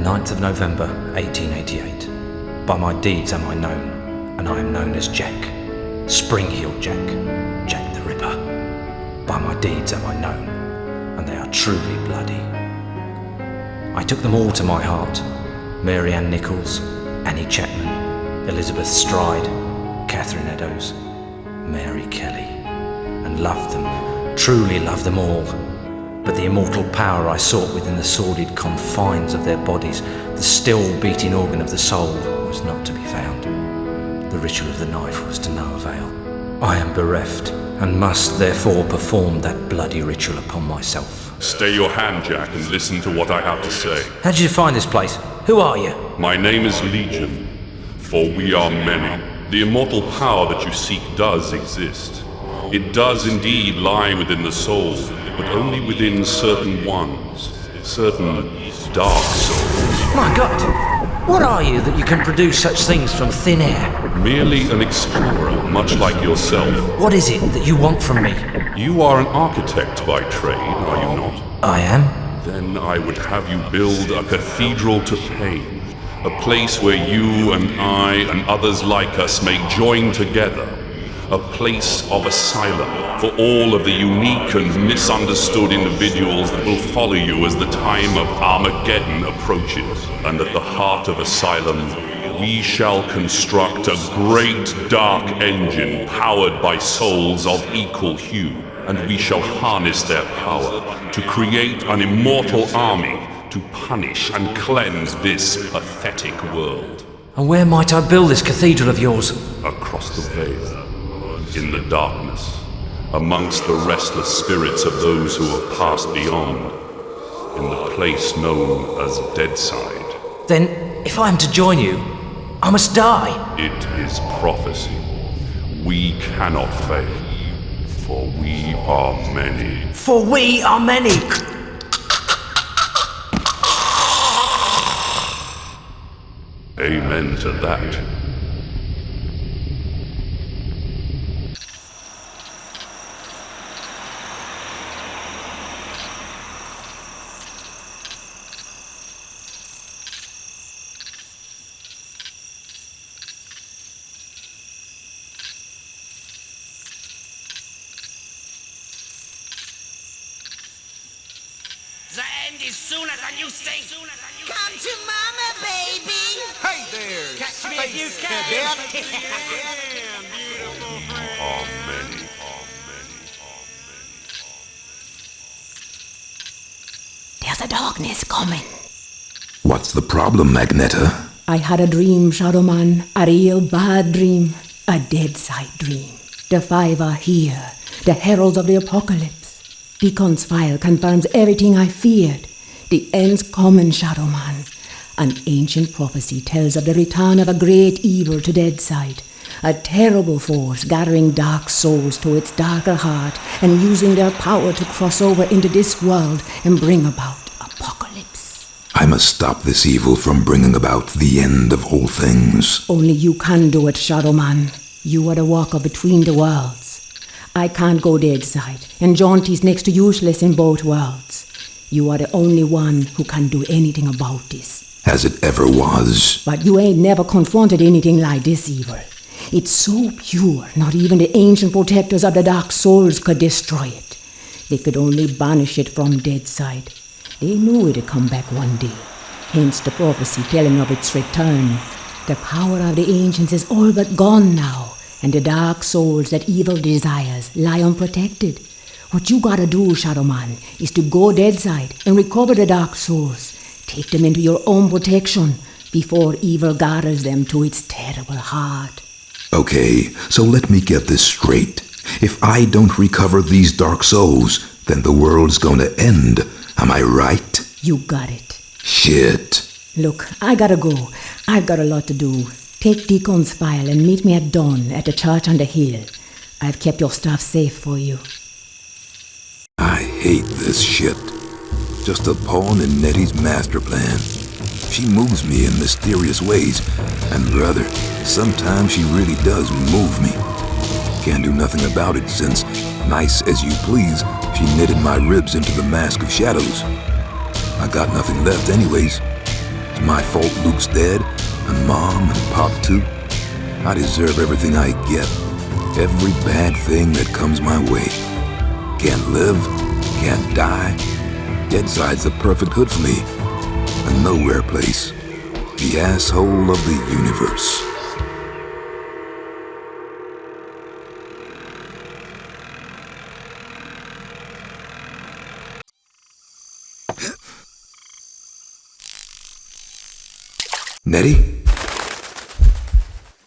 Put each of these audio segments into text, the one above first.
9th of November, 1888. By my deeds am I known, and I am known as Jack. Spring-heeled Jack, Jack the Ripper. By my deeds am I known, and they are truly bloody. I took them all to my heart. Mary Ann Nichols, Annie Chapman, Elizabeth Stride, Catherine Eddowes, Mary Kelly, and loved them, truly loved them all. But the immortal power I sought within the sordid confines of their bodies, the still beating organ of the soul, was not to be found. The ritual of the knife was to no avail. I am bereft, and must therefore perform that bloody ritual upon myself. Stay your hand, Jack, and listen to what I have to say. How did you find this place? Who are you? My name is Legion, for we are many. The immortal power that you seek does exist. It does indeed lie within the soul, but only within certain ones, certain dark souls. My God! What are you that you can produce such things from thin air? Merely an explorer, much like yourself. What is it that you want from me? You are an architect by trade, are you not? I am. Then I would have you build a cathedral to pain, a place where you and I and others like us may join together. A place of asylum for all of the unique and misunderstood individuals that will follow you as the time of Armageddon approaches. And at the heart of asylum, we shall construct a great dark engine powered by souls of equal hue. And we shall harness their power to create an immortal army to punish and cleanse this pathetic world. And where might I build this cathedral of yours? Across the veil. In the darkness, amongst the restless spirits of those who have passed beyond, in the place known as Deadside. Then, if I am to join you, I must die. It is prophecy. We cannot fail, for we are many. For we are many! Amen to that. The end is sooner than you think. Come to mama, baby. Hey there! Catch me if you can. Damn Are beautiful many. There's a darkness coming. What's the problem, Magneta? I had a dream, Shadowman. A real bad dream. A Deadside dream. The five are here. The heralds of the apocalypse. Deacon's file confirms everything I feared. The end's coming, Shadowman. An ancient prophecy tells of the return of a great evil to Deadside. A terrible force gathering dark souls to its darker heart and using their power to cross over into this world and bring about apocalypse. I must stop this evil from bringing about the end of all things. Only you can do it, Shadowman. You are the walker between the worlds. I can't go Deadside, and Jaunty's next to useless in both worlds. You are the only one who can do anything about this. As it ever was. But you ain't never confronted anything like this evil. It's so pure, not even the ancient protectors of the dark souls could destroy it. They could only banish it from Deadside. They knew it'd come back one day, hence the prophecy telling of its return. The power of the ancients is all but gone now, and the dark souls that evil desires lie unprotected. What you gotta do, Shadowman, is to go Deadside and recover the dark souls. Take them into your own protection before evil gathers them to its terrible heart. Okay, so let me get this straight. If I don't recover these dark souls, then the world's gonna end. Am I right? You got it. Shit. Look, I gotta go. I've got a lot to do. Take Deacon's file and meet me at dawn at the church on the hill. I've kept your stuff safe for you. I hate this shit. Just a pawn in Nettie's master plan. She moves me in mysterious ways, and brother, sometimes she really does move me. Can't do nothing about it since, nice as you please, she knitted my ribs into the mask of shadows. I got nothing left anyways. It's my fault Luke's dead, and Mom and Pop too. I deserve everything I get. Every bad thing that comes my way. Can't live, can't die. Deadside's the perfect hood for me. A nowhere place. The asshole of the universe. Nettie?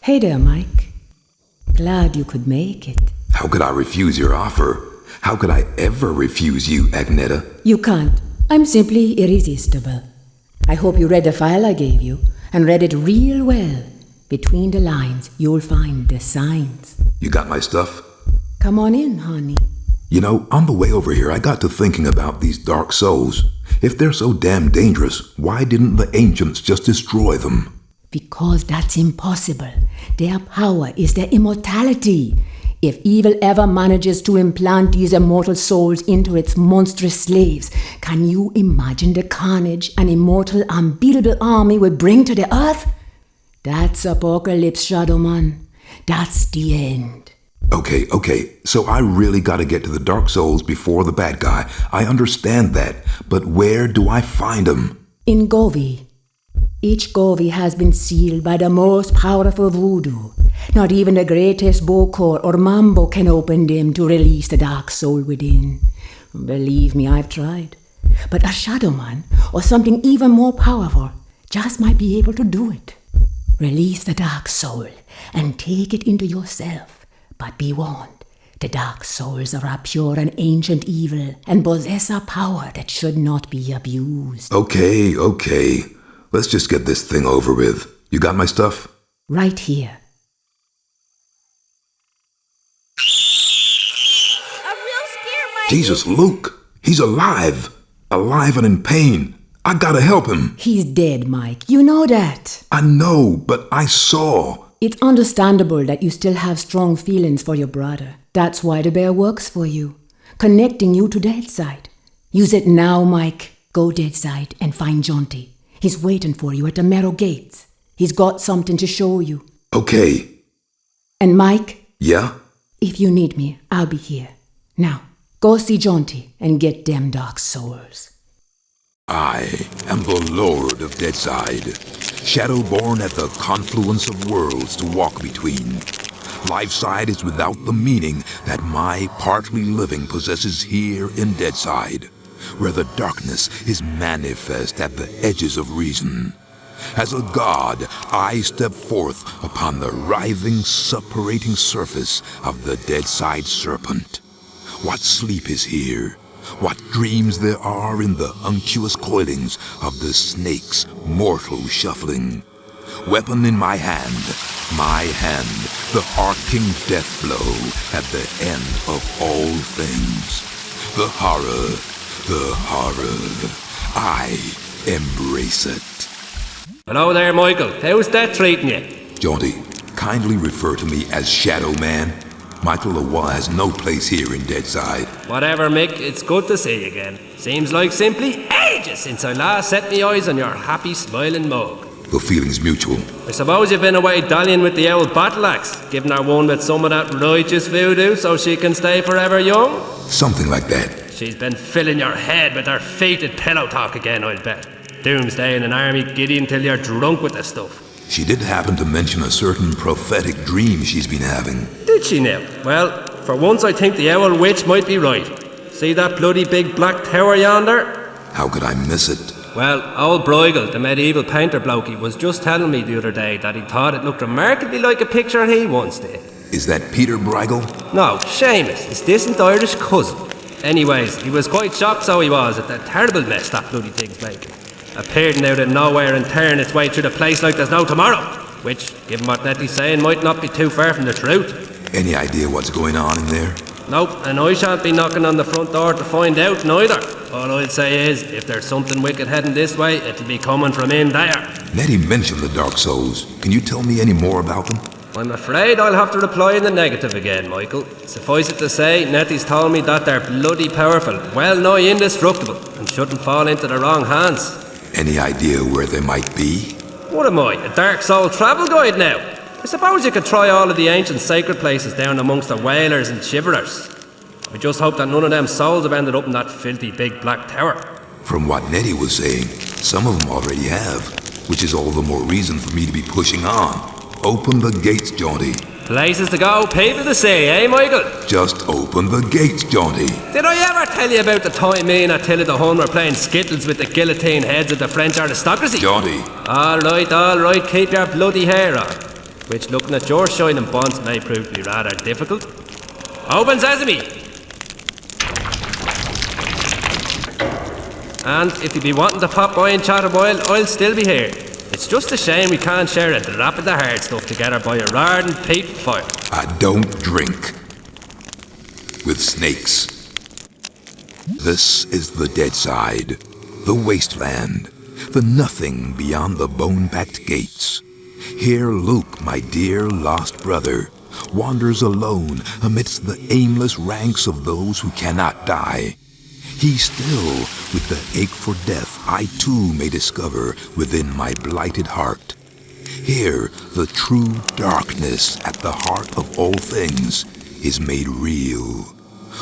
Hey there, Mike. Glad you could make it. How could I refuse your offer? How could I ever refuse you, Agneta? You can't. I'm simply irresistible. I hope you read the file I gave you, and read it real well. Between the lines, you'll find the signs. You got my stuff? Come on in, honey. You know, on the way over here, I got to thinking about these dark souls. If they're so damn dangerous, why didn't the ancients just destroy them? Because that's impossible. Their power is their immortality. If evil ever manages to implant these immortal souls into its monstrous slaves, can you imagine the carnage an immortal, unbeatable army would bring to the earth? That's apocalypse, Shadowman. That's the end. Okay, so I really gotta get to the dark souls before the bad guy. I understand that, but where do I find them? In Govi. Each Govi has been sealed by the most powerful voodoo. Not even the greatest Bokor or Mambo can open them to release the dark soul within. Believe me, I've tried. But a Shadowman, or something even more powerful, just might be able to do it. Release the dark soul and take it into yourself. But be warned, the dark souls are a pure and ancient evil and possess a power that should not be abused. Okay. Let's just get this thing over with. You got my stuff? Right here. A real scare, Mike. Jesus, Luke! He's alive! Alive and in pain! I gotta help him! He's dead, Mike. You know that. I know, but I saw. It's understandable that you still have strong feelings for your brother. That's why the bear works for you, connecting you to Deadside. Use it now, Mike. Go Deadside and find Jonty. He's waiting for you at the Marrow Gates. He's got something to show you. Okay. And Mike? Yeah? If you need me, I'll be here. Now, go see Jonty and get them dark souls. I am the Lord of Deadside, Shadowborn at the confluence of worlds to walk between. Lifeside is without the meaning that my partly living possesses here in Deadside, where the darkness is manifest at the edges of reason. As a god, I step forth upon the writhing, suppurating surface of the Deadside Serpent. What sleep is here? What dreams there are in the unctuous coilings of the snake's mortal shuffling. Weapon in my hand, the arcing death blow at the end of all things. The horror, I embrace it. Hello there, Michael. How's that treating you? Jonty, kindly refer to me as Shadow Man. Michael Leroy has no place here in Deadside. Whatever, Mick. It's good to see you again. Seems like simply ages since I last set me eyes on your happy, smiling mug. The feeling's mutual. I suppose you've been away dallying with the old battle axe, giving her one with some of that righteous voodoo so she can stay forever young? Something like that. She's been filling your head with her fated pillow talk again, I'll bet. Doomsday in an army giddy until you're drunk with the stuff. She did happen to mention a certain prophetic dream she's been having. Did she now? Well, for once I think the owl witch might be right. See that bloody big black tower yonder? How could I miss it? Well, old Bruegel, the medieval painter blokey, was just telling me the other day that he thought it looked remarkably like a picture he once did. Is that Peter Bruegel? No, Seamus, his distant Irish cousin. Anyways, he was quite shocked, so he was, at the terrible mess that bloody thing's making. Appearing out of nowhere and tearing its way through the place like there's no tomorrow. Which, given what Nettie's saying, might not be too far from the truth. Any idea what's going on in there? Nope, and I shan't be knocking on the front door to find out neither. All I'll say is, if there's something wicked heading this way, it'll be coming from in there. Nettie mentioned the Dark Souls. Can you tell me any more about them? I'm afraid I'll have to reply in the negative again, Michael. Suffice it to say, Nettie's told me that they're bloody powerful, well nigh indestructible, and shouldn't fall into the wrong hands. Any idea where they might be? What am I, a Dark Soul travel guide now? I suppose you could try all of the ancient sacred places down amongst the whalers and shiverers. I just hope that none of them souls have ended up in that filthy big black tower. From what Nettie was saying, some of them already have, which is all the more reason for me to be pushing on. Open the gates, Jaunty. Places to go, people to see, eh, Michael? Just open the gates, Jaunty. Did I ever tell you about the time me and Attila the Hun were playing skittles with the guillotine heads of the French aristocracy? Jaunty. All right, keep your bloody hair on. Which, looking at your shining bonds, may prove to be rather difficult. Open sesame! And if you be wanting to pop by and chat a while, I'll still be here. It's just a shame we can't share a drop of the hard stuff together by a roaring peat fire. I don't drink with snakes. This is the dead side, the wasteland, the nothing beyond the bone-packed gates. Here Luke, my dear lost brother, wanders alone amidst the aimless ranks of those who cannot die. He still, with the ache for death I too may discover within my blighted heart. Here, the true darkness at the heart of all things is made real.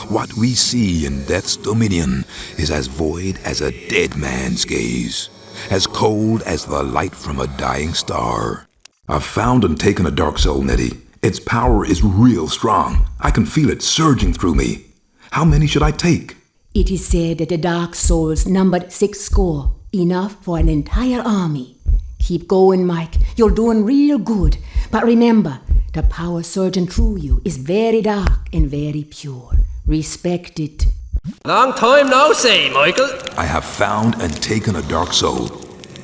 What we see in death's dominion is as void as a dead man's gaze, as cold as the light from a dying star. I've found and taken a dark soul, Nettie. Its power is real strong. I can feel it surging through me. How many should I take? It is said that the Dark Souls numbered 6 score, enough for an entire army. Keep going, Mike. You're doing real good. But remember, the power surging through you is very dark and very pure. Respect it. Long time no see, Michael. I have found and taken a dark soul.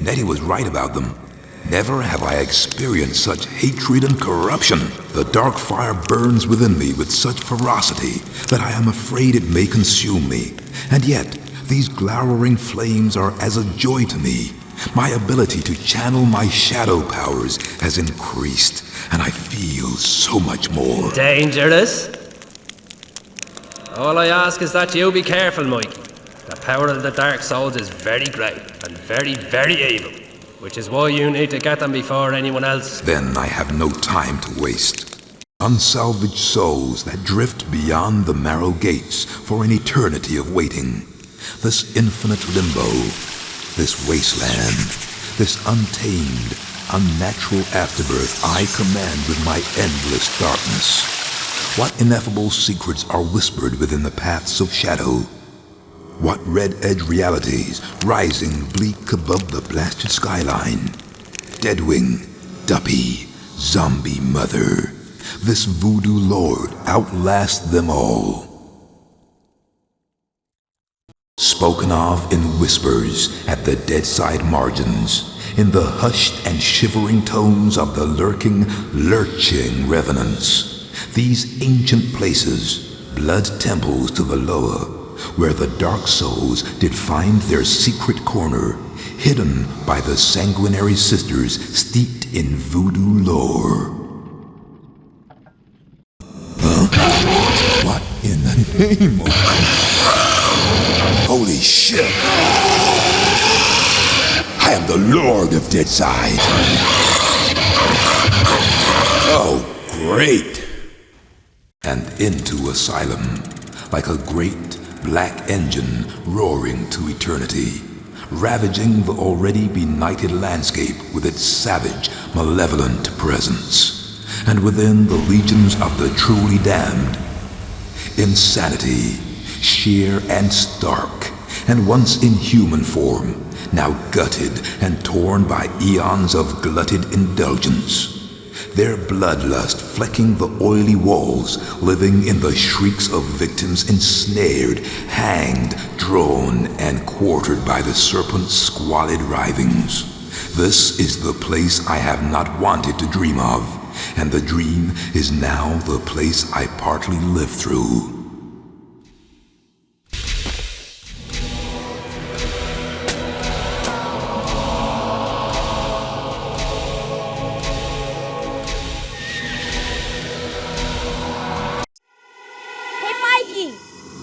Nettie was right about them. Never have I experienced such hatred and corruption. The dark fire burns within me with such ferocity that I am afraid it may consume me. And yet, these glowering flames are as a joy to me. My ability to channel my shadow powers has increased, and I feel so much more. Dangerous? All I ask is that you be careful, Mikey. The power of the Dark Souls is very great and very, very evil. Which is why you need to get them before anyone else. Then I have no time to waste. Unsalvaged souls that drift beyond the marrow gates for an eternity of waiting. This infinite limbo, this wasteland, this untamed, unnatural afterbirth I command with my endless darkness. What ineffable secrets are whispered within the paths of shadow? What red-edge realities rising bleak above the blasted skyline? Deadwing, Duppy, Zombie Mother. This voodoo lord outlasts them all. Spoken of in whispers at the deadside margins, in the hushed and shivering tones of the lurking, lurching revenants. These ancient places, blood temples to the lower, where the dark souls did find their secret corner, hidden by the sanguinary sisters steeped in voodoo lore. Huh? What in the name of... Holy shit! I am the Lord of Deadside! Oh, great! And into Asylum, like a great black engine roaring to eternity, ravaging the already benighted landscape with its savage, malevolent presence. And within the legions of the truly damned, insanity, sheer and stark, and once in human form, now gutted and torn by eons of glutted indulgence. Their bloodlust flecking the oily walls, living in the shrieks of victims ensnared, hanged, drawn, and quartered by the serpent's squalid writhings. This is the place I have not wanted to dream of, and the dream is now the place I partly live through.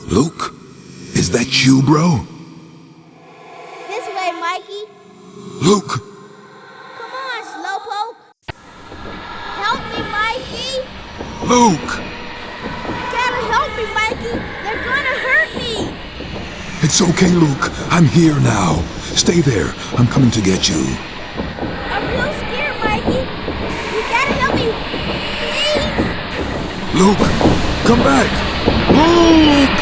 Luke? Is that you, bro? This way, Mikey. Luke! Come on, Slowpoke. Help me, Mikey. Luke! You gotta help me, Mikey. They're gonna hurt me. It's okay, Luke. I'm here now. Stay there. I'm coming to get you. I'm real scared, Mikey. You gotta help me. Please. Luke! Come back! Luke!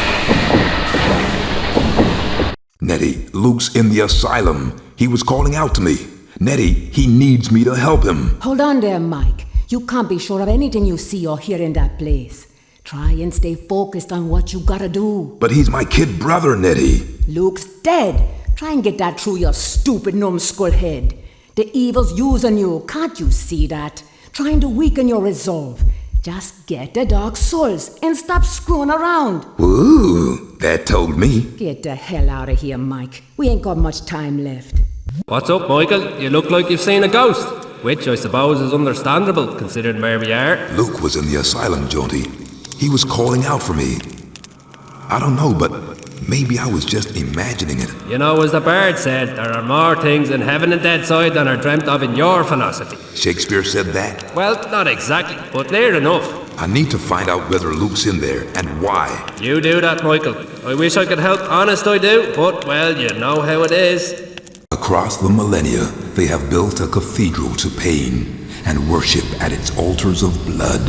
Nettie, Luke's in the asylum. He was calling out to me. Nettie, he needs me to help him. Hold on there, Mike. You can't be sure of anything you see or hear in that place. Try and stay focused on what you gotta do. But he's my kid brother, Nettie. Luke's dead. Try and get that through your stupid numbskull head. The evil's using you. Can't you see that? Trying to weaken your resolve. Just get the Dark Souls and stop screwing around. Ooh, that told me. Get the hell out of here, Mike. We ain't got much time left. What's up, Michael? You look like you've seen a ghost. Which I suppose is understandable, considering where we are. Luke was in the asylum, Jonty. He was calling out for me. I don't know, but maybe I was just imagining it. You know, as the bard said, there are more things in heaven and dead side than are dreamt of in your philosophy. Shakespeare said that? Well, not exactly, but near enough. I need to find out whether Luke's in there and why. You do that, Michael. I wish I could help, honest I do, but, well, you know how it is. Across the millennia, they have built a cathedral to pain and worship at its altars of blood.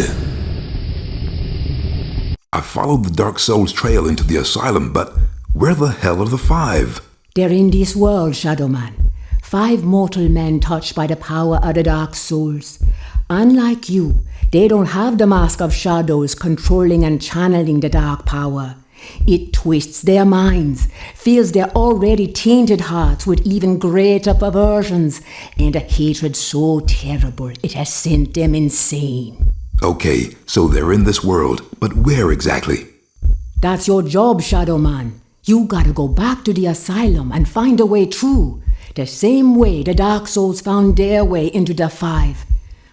I followed the Dark Soul's trail into the asylum, but where the hell are the 5? They're in this world, Shadow Man. 5 mortal men touched by the power of the Dark Souls. Unlike you, they don't have the mask of shadows controlling and channeling the dark power. It twists their minds, fills their already tainted hearts with even greater perversions, and a hatred so terrible it has sent them insane. Okay, so they're in this world, but where exactly? That's your job, Shadow Man. You gotta go back to the asylum and find a way through. The same way the Dark Souls found their way into the 5.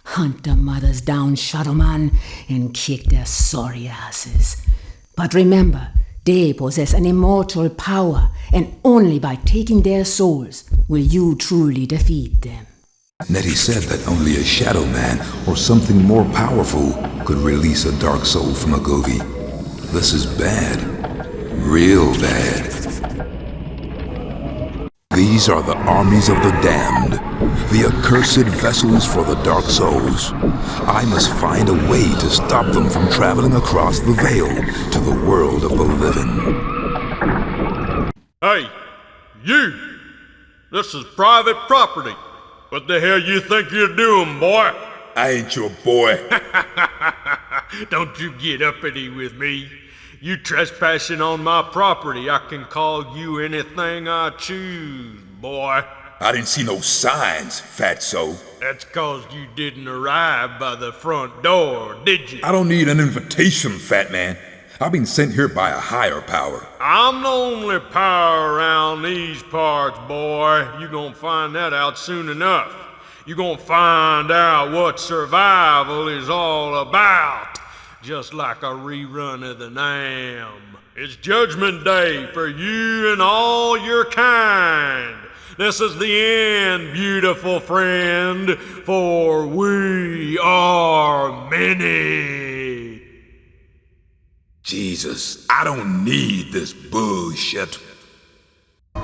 Hunt the mothers down, Shadow Man, and kick their sorry asses. But remember, they possess an immortal power, and only by taking their souls will you truly defeat them. Nettie said that only a Shadow Man or something more powerful could release a Dark Soul from a Govi. This is bad. Real bad. These are the armies of the damned, the accursed vessels for the Dark Souls. I must find a way to stop them from traveling across the veil to the world of the living. Hey, you! This is private property. What the hell you think you're doing, boy? I ain't your boy. Don't you get uppity with me. You trespassing on my property, I can call you anything I choose, boy. I didn't see no signs, fatso. That's 'cause you didn't arrive by the front door, did you? I don't need an invitation, fat man. I've been sent here by a higher power. I'm the only power around these parts, boy. You gonna find that out soon enough. You gonna find out what survival is all about. Just like a rerun of the Nam. It's Judgment Day for you and all your kind. This is the end, beautiful friend, for we are many. Jesus, I don't need this bullshit.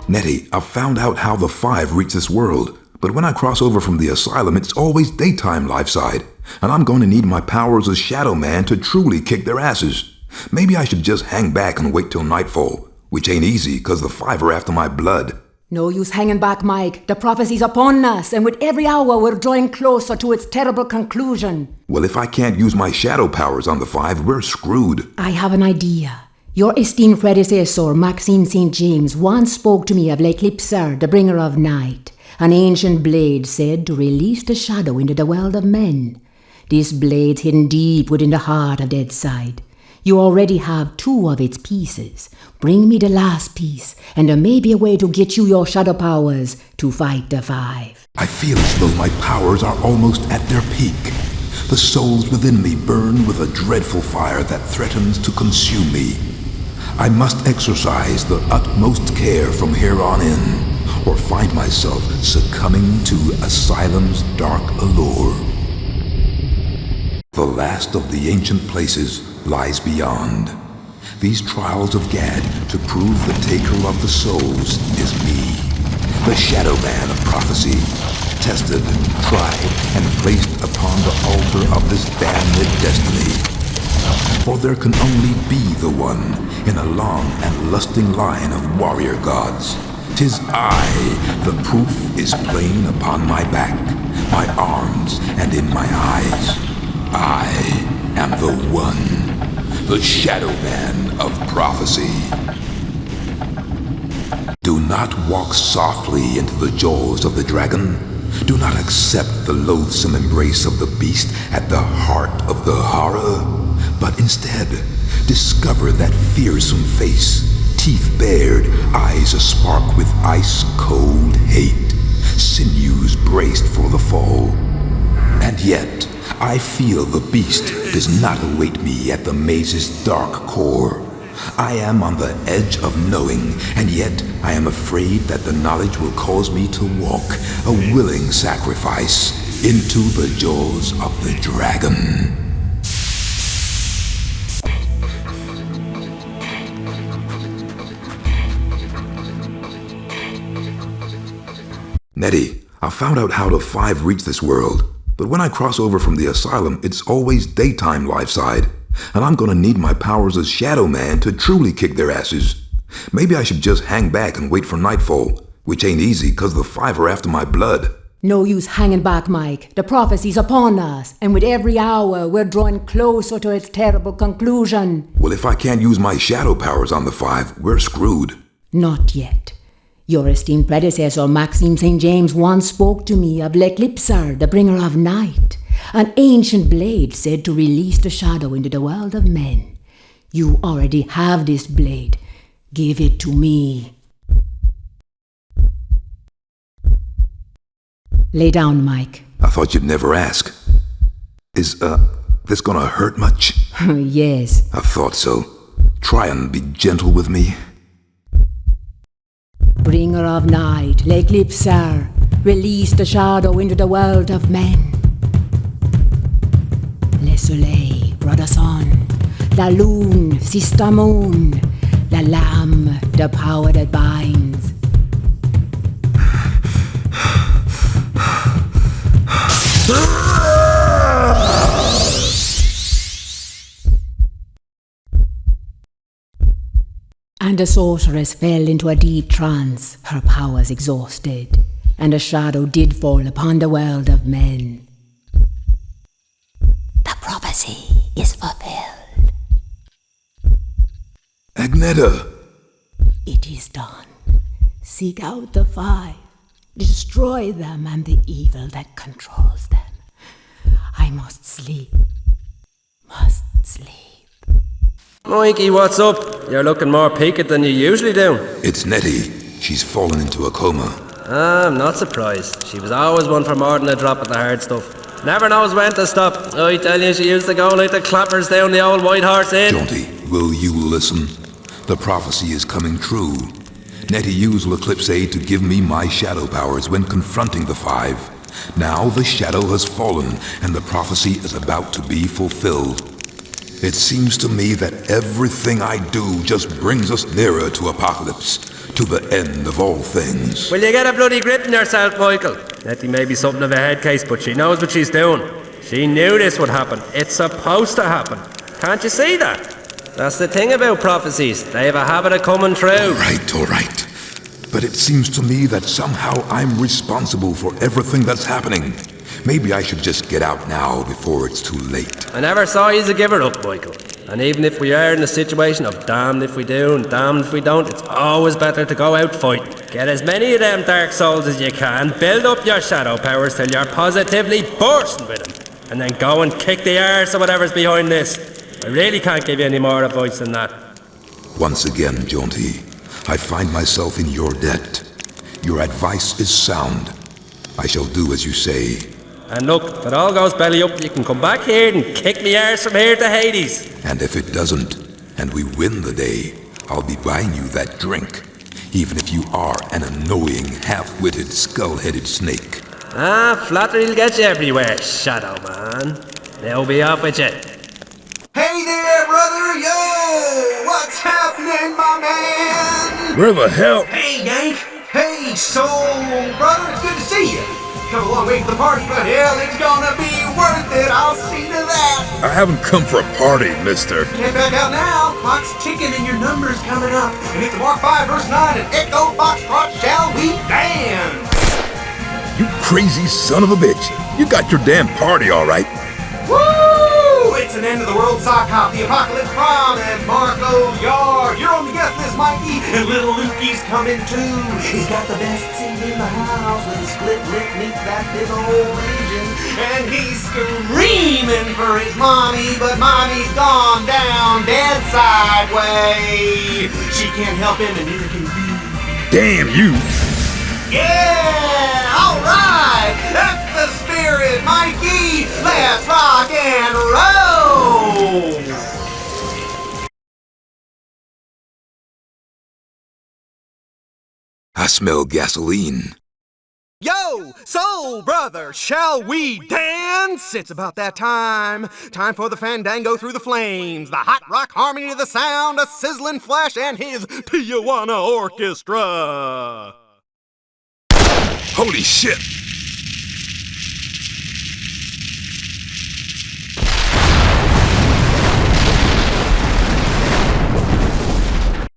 Nettie, I found out how the 5 reach this world, but when I cross over from the asylum, it's always daytime life side, and I'm going to need my powers as Shadow Man to truly kick their asses. Maybe I should just hang back and wait till nightfall, which ain't easy, 'cause the 5 are after my blood. No use hanging back, Mike. The prophecy's upon us, and with every hour we're drawing closer to its terrible conclusion. Well, if I can't use my shadow powers on the 5, we're screwed. I have an idea. Your esteemed predecessor, Maxine St. James, once spoke to me of L'Eclipser, the bringer of night, an ancient blade said to release the shadow into the world of men. This blade's hidden deep within the heart of Deadside. You already have 2 of its pieces. Bring me the last piece, and there may be a way to get you your shadow powers to fight the 5. I feel as though my powers are almost at their peak. The souls within me burn with a dreadful fire that threatens to consume me. I must exercise the utmost care from here on in, or find myself succumbing to Asylum's dark allure. The last of the ancient places lies beyond. These trials of Gad to prove the taker of the souls is me, the Shadow Man of prophecy, tested, tried, and placed upon the altar of this damned destiny. For there can only be the one in a long and lusting line of warrior gods. 'Tis I, the proof is plain upon my back, my arms, and in my eyes. I am the one, the Shadow Man of prophecy. Do not walk softly into the jaws of the dragon. Do not accept the loathsome embrace of the beast at the heart of the horror, but instead discover that fearsome face, teeth bared, eyes aspark with ice-cold hate, sinews braced for the fall. And yet, I feel the beast does not await me at the maze's dark core. I am on the edge of knowing, and yet I am afraid that the knowledge will cause me to walk, a willing sacrifice, into the jaws of the dragon. Nettie, I found out how the Five reach this world, but when I cross over from the Asylum, it's always daytime live side. And I'm gonna need my powers as Shadow Man to truly kick their asses. Maybe I should just hang back and wait for nightfall, which ain't easy cause the Five are after my blood. No use hanging back, Mike. The prophecy's upon us, and with every hour we're drawing closer to its terrible conclusion. Well, if I can't use my shadow powers on the Five, we're screwed. Not yet. Your esteemed predecessor, Maxime St. James, once spoke to me of Legendado, the bringer of night. An ancient blade said to release the shadow into the world of men. You already have this blade. Give it to me. Lay down, Mike. I thought you'd never ask. Is, this gonna hurt much? Yes. I thought so. Try and be gentle with me. Bringer of night, Legendado, release the shadow into the world of men. Le soleil, brother sun, la lune, sister moon, la lamb, the power that binds. And the sorceress fell into a deep trance, her powers exhausted, and a shadow did fall upon the world of men. The prophecy is fulfilled. Agneta! It is done. Seek out the Five. Destroy them and the evil that controls them. I must sleep. Must sleep. Mikey, what's up? You're looking more peaked than you usually do. It's Nettie. She's fallen into a coma. I'm not surprised. She was always one for more than a drop of the hard stuff. Never knows when to stop. I tell you, she used to go like the clappers down the old White Horse Inn. Jaunty, will you listen? The prophecy is coming true. Nettie used L'Eclipse Aid to give me my shadow powers when confronting the Five. Now the shadow has fallen, and the prophecy is about to be fulfilled. It seems to me that everything I do just brings us nearer to apocalypse, to the end of all things. Will you get a bloody grip in yourself, Michael? Nettie may be something of a head case, but she knows what she's doing. She knew this would happen. It's supposed to happen. Can't you see that? That's the thing about prophecies. They have a habit of coming true. All right. But it seems to me that somehow I'm responsible for everything that's happening. Maybe I should just get out now before it's too late. I never saw you as a giver up, Michael. And even if we are in a situation of damned if we do and damned if we don't, it's always better to go out fighting. Get as many of them dark souls as you can, build up your shadow powers till you're positively bursting with them, and then go and kick the arse of whatever's behind this. I really can't give you any more advice than that. Once again, Jaunty, I find myself in your debt. Your advice is sound. I shall do as you say. And look, if it all goes belly up, you can come back here and kick me arse from here to Hades. And if it doesn't, and we win the day, I'll be buying you that drink. even if you are an annoying, half-witted, skull-headed snake. Flattery'll get you everywhere, Shadow Man. They'll be off with you. Hey there, brother! Yo! What's happening, my man? Where the hell? Hey, Yank! Hey, soul brother, it's good to see you. Come a long way for the party, but hell, it's gonna be worth it. I'll see to that. I haven't come for a party, mister. Can't back out now. Clock's ticking and your number's coming up. And it's Mark 5, verse 9, and Echo Foxtrot, shall we dance? You crazy son of a bitch. You got your damn party all right. Woo! It's an end of the world sock hop, the apocalypse prom, and Marco's yard. You're on the guest list, Mikey, and little Lukey's coming too. He's got the best seat in the house with a split lip neath that big old region. And he's screaming for his mommy, but mommy's gone down dead sideways. She can't help him, and neither can you. Damn you. Yeah! Alright! That's the spirit, Mikey! Let's rock and roll! I smell gasoline. Yo, soul brother, shall we dance? It's about that time. Time for the fandango through the flames. The hot rock harmony of the sound, a sizzling flash, and his Tijuana Orchestra. Holy shit!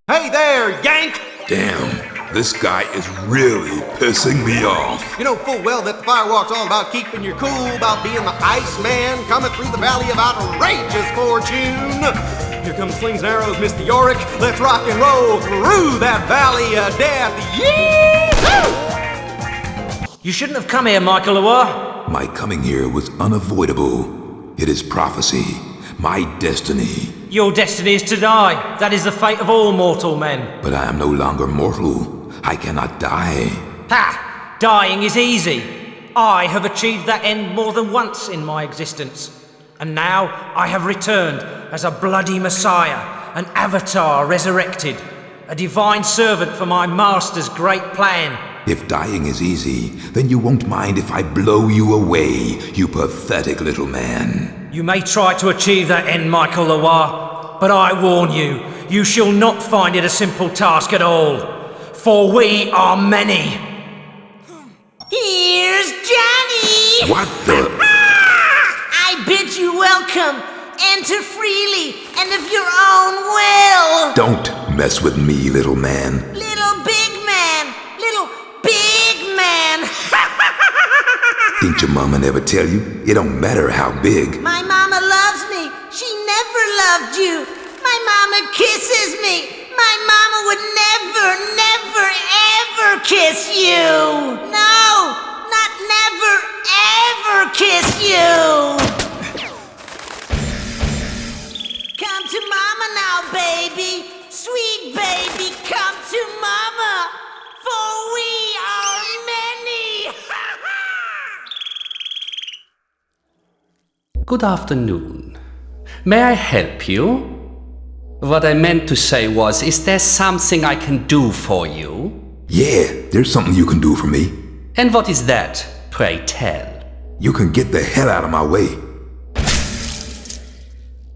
Hey there, Yank! Damn, this guy is really pissing me off. You know full well that the firewalk's all about keeping your cool, about being the Iceman coming through the valley of outrageous fortune. Here comes slings and arrows, Mr. Yorick. Let's rock and roll through that valley of death. Yee-hoo! You shouldn't have come here, Michael Loire. My coming here was unavoidable. It is prophecy, my destiny. Your destiny is to die. That is the fate of all mortal men. But I am no longer mortal. I cannot die. Ha! Dying is easy. I have achieved that end more than once in my existence. And now I have returned as a bloody messiah, an avatar resurrected, a divine servant for my master's great plan. If dying is easy, then you won't mind if I blow you away, you pathetic little man. You may try to achieve that end, Michael Loire, but I warn you, you shall not find it a simple task at all. For we are many. Here's Johnny! What the? I bid you welcome. Enter freely and of your own will. Don't mess with me, little man. Little big man. Little big man. Didn't your mama never tell you? It don't matter how big. My mama loves me. She never loved you. My mama kisses me. My mama would never, never, ever kiss you. No, not never, ever kiss you. Come to mama now, baby. Sweet baby, come to mama. For we are many. Good afternoon. May I help you? What I meant to say was, is there something I can do for you? Yeah, there's something you can do for me. And what is that, pray tell? You can get the hell out of my way.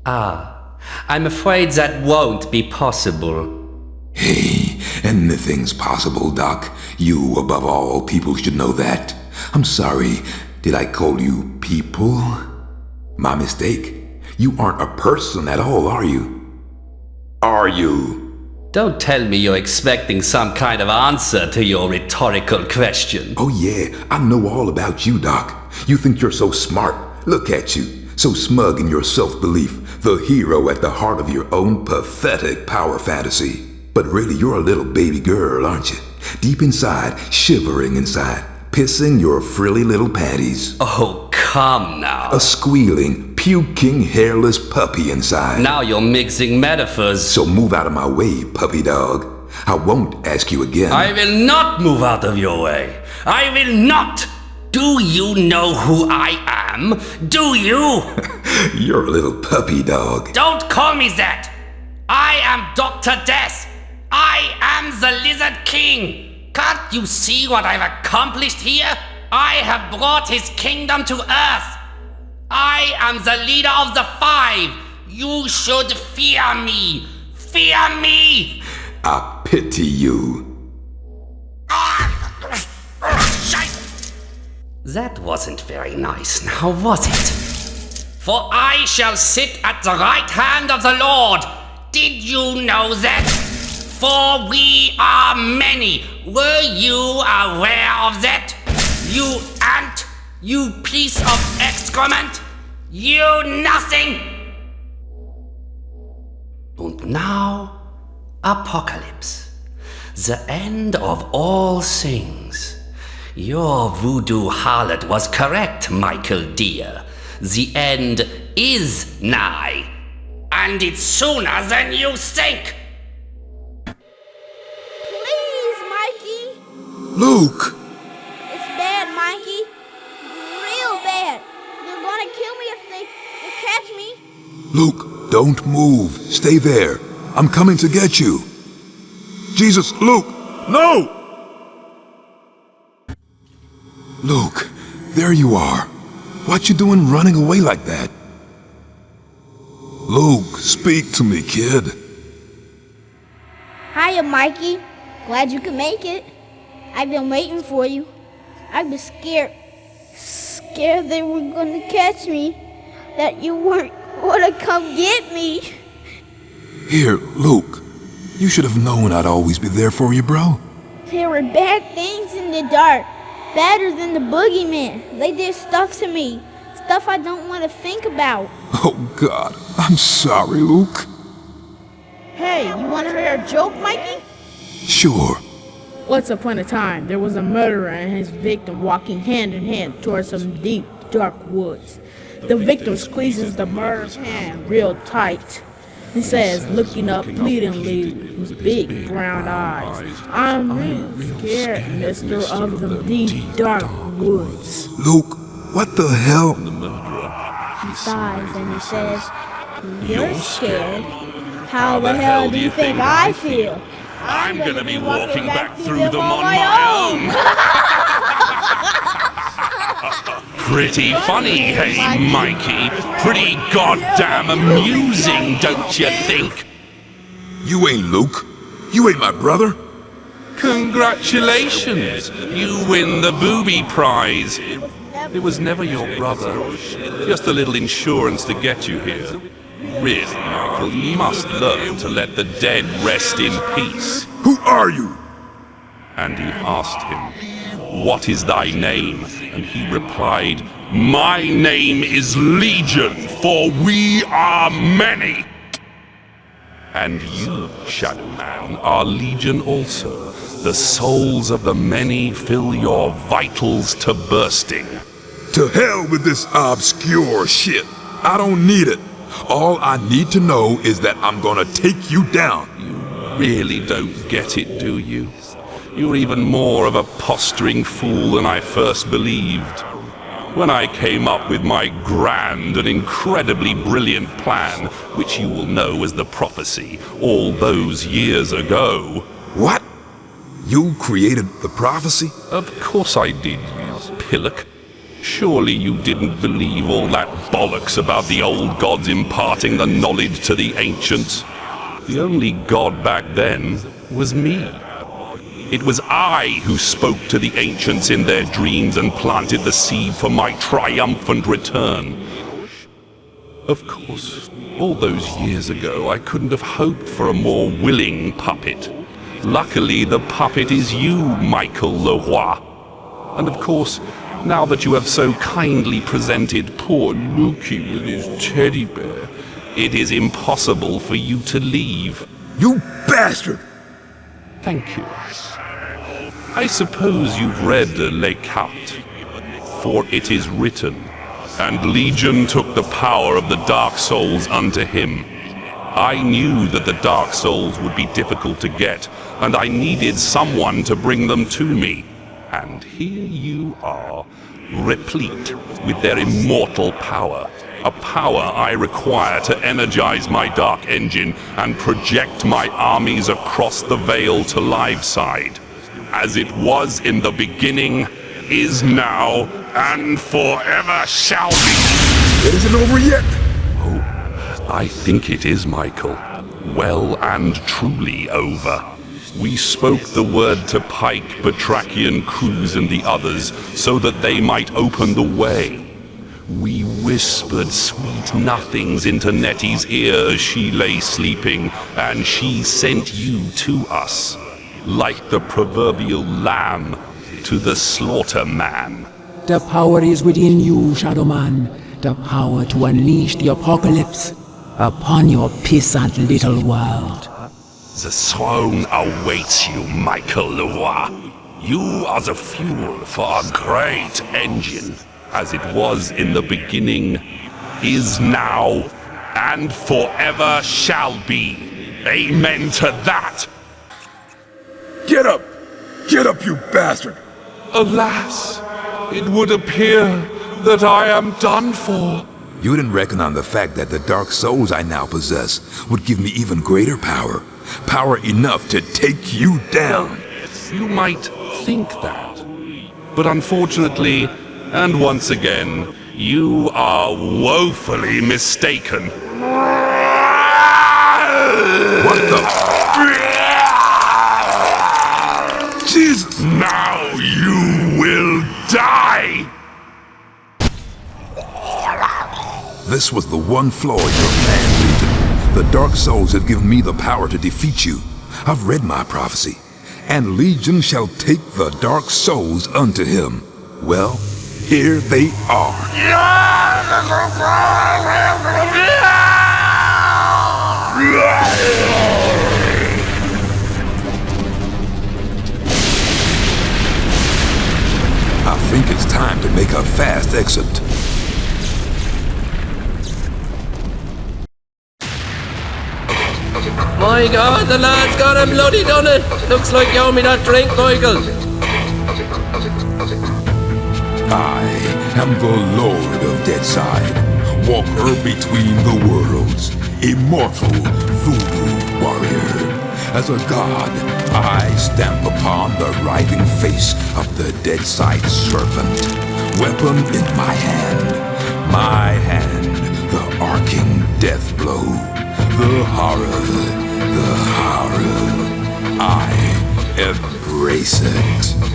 I'm afraid that won't be possible. Hey, anything's possible, Doc. You, above all people, should know that. I'm sorry, did I call you people? My mistake. You aren't a person at all, are you? Are you? Don't tell me you're expecting some kind of answer to your rhetorical question. Oh yeah, I know all about you, Doc. You think you're so smart. Look at you, so smug in your self-belief, the hero at the heart of your own pathetic power fantasy. But really, you're a little baby girl, aren't you? Deep inside, shivering inside, pissing your frilly little panties. Oh, come now. A squealing, puking, hairless puppy inside. Now you're mixing metaphors. So move out of my way, puppy dog. I won't ask you again. I will not move out of your way. I will not. Do you know who I am? Do you? You're a little puppy dog. Don't call me that. I am Dr. Death. I am the Lizard King. Can't you see what I've accomplished here? I have brought his kingdom to Earth. I am the leader of the five. You should fear me. Fear me! I pity you. That wasn't very nice, now was it? For I shall sit at the right hand of the Lord. Did you know that? For we are many. Were you aware of that? You ant, you piece of excrement, you nothing! And now, apocalypse. The end of all things. Your voodoo harlot was correct, Michael dear. The end is nigh. And it's sooner than you think! Please, Mikey! Luke! It's bad, Mikey. Real bad. They're gonna kill me if they catch me. Luke, don't move. Stay there. I'm coming to get you. Jesus, Luke! No! Luke, there you are. What you doing running away like that? Luke, speak to me, kid. Hiya, Mikey. Glad you could make it. I've been waiting for you. I've been scared. Scared they were gonna catch me. That you weren't gonna come get me. Here, Luke. You should have known I'd always be there for you, bro. There were bad things in the dark. Badder than the boogeyman. They did stuff to me. Stuff I don't want to think about. Oh, God. I'm sorry, Luke. Hey, you want to hear a joke, Mikey? Sure. Once upon a time, there was a murderer and his victim walking hand in hand towards some deep, dark woods. The victim squeezes the murderer's hand real tight and says, looking up pleadingly with his big brown eyes, "I'm real scared, mister, of the deep, dark woods." Luke, what the hell? He sighs and he says, "You're scared? How the hell do you think I feel? I'm gonna be walking back through them on my own. Pretty funny, hey, Mikey? Pretty goddamn amusing, don't you think? You ain't Luke. You ain't my brother. Congratulations! You win the booby prize. It was never your brother. Just a little insurance to get you here. Really, Michael, you must learn to let the dead rest in peace. Who are you? And he asked him, "What is thy name?" And he replied, "My name is Legion, for we are many." And you, Shadow Man, are Legion also. The souls of the many fill your vitals to bursting. To hell with this obscure shit. I don't need it. All I need to know is that I'm gonna take you down. You really don't get it, do you? You're even more of a posturing fool than I first believed. When I came up with my grand and incredibly brilliant plan, which you will know as the prophecy, all those years ago... What? You created the prophecy? Of course I did, you pillock. Surely you didn't believe all that bollocks about the old gods imparting the knowledge to the ancients. The only god back then was me. It was I who spoke to the ancients in their dreams and planted the seed for my triumphant return. Of course, all those years ago I couldn't have hoped for a more willing puppet. Luckily, the puppet is you, Michael Leroy. And of course, now that you have so kindly presented poor Lukey with his teddy bear, it is impossible for you to leave. You bastard! Thank you. I suppose you've read Les Cartes, for it is written, "And Legion took the power of the Dark Souls unto him." I knew that the Dark Souls would be difficult to get, and I needed someone to bring them to me. And here you are, replete with their immortal power. a power I require to energize my dark engine and project my armies across the Veil to Liveside. As it was in the beginning, is now, and forever shall be. It isn't over yet. Oh, I think it is, Michael. Well and truly over. We spoke the word to Pike, Batrachian, Cruz, and the others, so that they might open the way. We whispered sweet nothings into Nettie's ear as she lay sleeping, and she sent you to us, like the proverbial lamb to the slaughter man. The power is within you, Shadow Man. The power to unleash the apocalypse upon your peasant little world. The throne awaits you, Michael Leroy. You are the fuel for a great engine, as it was in the beginning, is now, and forever shall be. Amen to that! Get up! Get up, you bastard! Alas, it would appear that I am done for. You didn't reckon on the fact that the dark souls I now possess would give me even greater power. Power enough to take you down. You might think that. But unfortunately, and once again, you are woefully mistaken. What the? Jesus! Now you will die! This was the one flaw in your plan, Legion. The Dark Souls have given me the power to defeat you. I've read my prophecy. And Legion shall take the Dark Souls unto him. Well, here they are. I think it's time to make a fast exit. My God, the lad's got him bloody done it. Looks like you owe me that drink, Michael. I am the Lord of Deadside, walker between the worlds, immortal voodoo warrior. As a god, I stamp upon the writhing face of the Deadside serpent. Weapon in my hand, the arcing death blow. The horror, I embrace it.